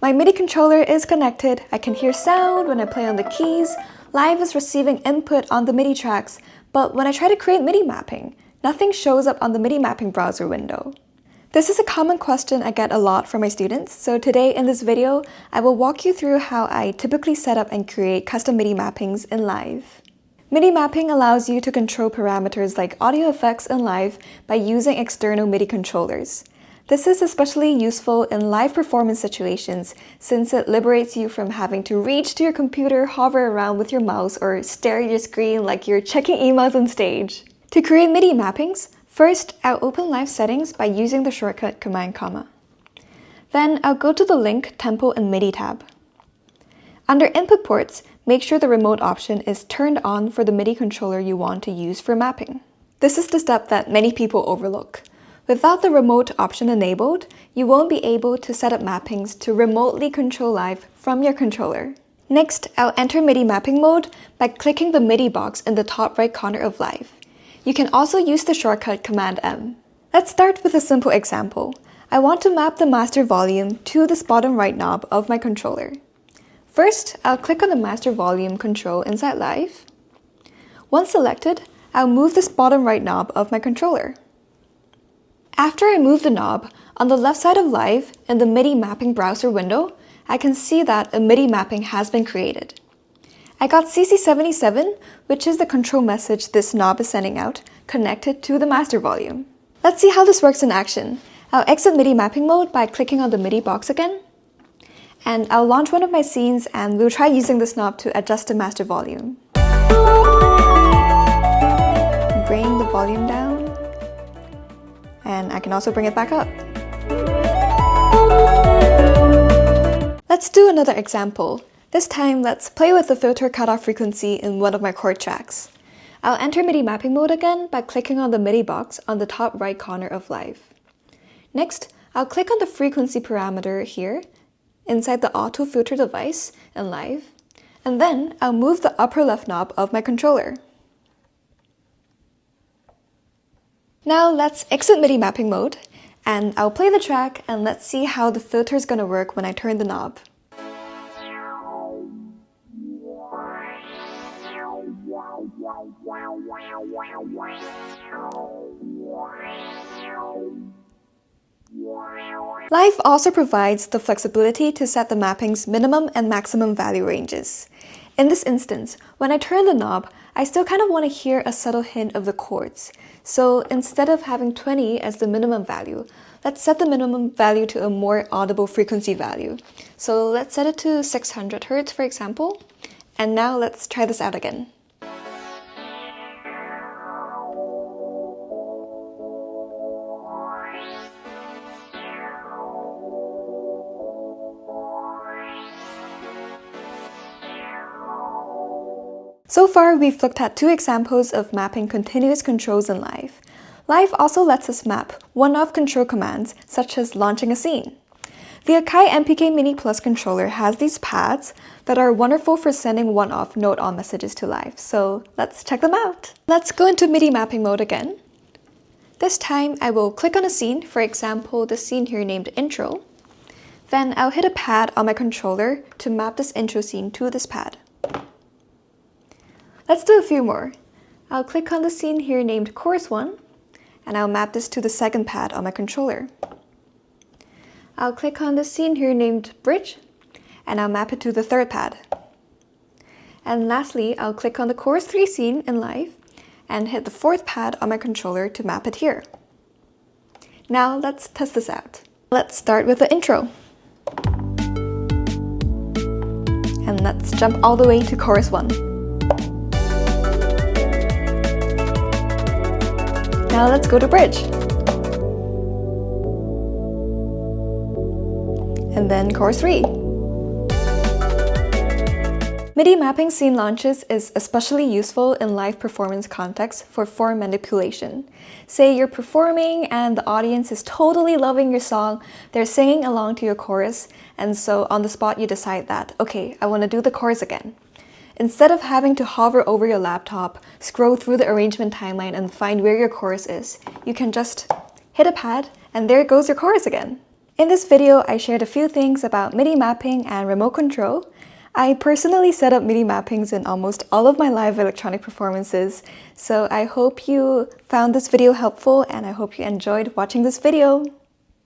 My MIDI controller is connected, I can hear sound when I play on the keys, Live is receiving input on the MIDI tracks, but when I try to create MIDI mapping, nothing shows up on the MIDI mapping browser window. This is a common question I get a lot from my students, so today in this video, I will walk you through how I typically set up and create custom MIDI mappings in Live. MIDI mapping allows you to control parameters like audio effects in Live by using external MIDI controllers. This is especially useful in live performance situations since it liberates you from having to reach to your computer, hover around with your mouse, or stare at your screen like you're checking emails on stage. To create MIDI mappings, first I'll open Live settings by using the shortcut Command Comma. Then I'll go to the Link, Tempo, and MIDI tab. Under Input Ports, make sure the remote option is turned on for the MIDI controller you want to use for mapping. This is the step that many people overlook. Without the remote option enabled, you won't be able to set up mappings to remotely control Live from your controller. Next, I'll enter MIDI mapping mode by clicking the MIDI box in the top right corner of Live. You can also use the shortcut Command M. Let's start with a simple example. I want to map the master volume to this bottom right knob of my controller. First, I'll click on the master volume control inside Live. Once selected, I'll move this bottom right knob of my controller. After I move the knob, on the left side of Live, in the MIDI mapping browser window, I can see that a MIDI mapping has been created. I got CC77, which is the control message this knob is sending out, connected to the master volume. Let's see how this works in action. I'll exit MIDI mapping mode by clicking on the MIDI box again. And I'll launch one of my scenes and we'll try using this knob to adjust the master volume. Bring the volume down. And I can also bring it back up. Let's do another example. This time, let's play with the filter cutoff frequency in one of my chord tracks. I'll enter MIDI mapping mode again by clicking on the MIDI box on the top right corner of Live. Next, I'll click on the frequency parameter here, inside the auto filter device in Live, and then I'll move the upper left knob of my controller. Now let's exit MIDI mapping mode, and I'll play the track and let's see how the filter is going to work when I turn the knob. Live also provides the flexibility to set the mapping's minimum and maximum value ranges. In this instance, when I turn the knob, I still kind of want to hear a subtle hint of the chords. So instead of having 20 as the minimum value, let's set the minimum value to a more audible frequency value. So let's set it to 600 Hz, for example. And now let's try this out again. So far, we've looked at two examples of mapping continuous controls in Live. Live also lets us map one-off control commands, such as launching a scene. The Akai MPK Mini Plus controller has these pads that are wonderful for sending one-off note-on messages to Live, so let's check them out. Let's go into MIDI mapping mode again. This time, I will click on a scene, for example, the scene here named Intro. Then I'll hit a pad on my controller to map this intro scene to this pad. Let's do a few more. I'll click on the scene here named Chorus 1, and I'll map this to the second pad on my controller. I'll click on the scene here named Bridge, and I'll map it to the third pad. And lastly, I'll click on the Chorus 3 scene in Live, and hit the fourth pad on my controller to map it here. Now let's test this out. Let's start with the intro. And let's jump all the way to Chorus 1. Now let's go to Bridge. And then Chorus 3. MIDI mapping scene launches is especially useful in live performance contexts for form manipulation. Say you're performing and the audience is totally loving your song, they're singing along to your chorus, and so on the spot you decide that, okay, I want to do the chorus again. Instead of having to hover over your laptop, scroll through the arrangement timeline and find where your chorus is, you can just hit a pad and there goes your chorus again. In this video, I shared a few things about MIDI mapping and remote control. I personally set up MIDI mappings in almost all of my live electronic performances, so I hope you found this video helpful and I hope you enjoyed watching this video.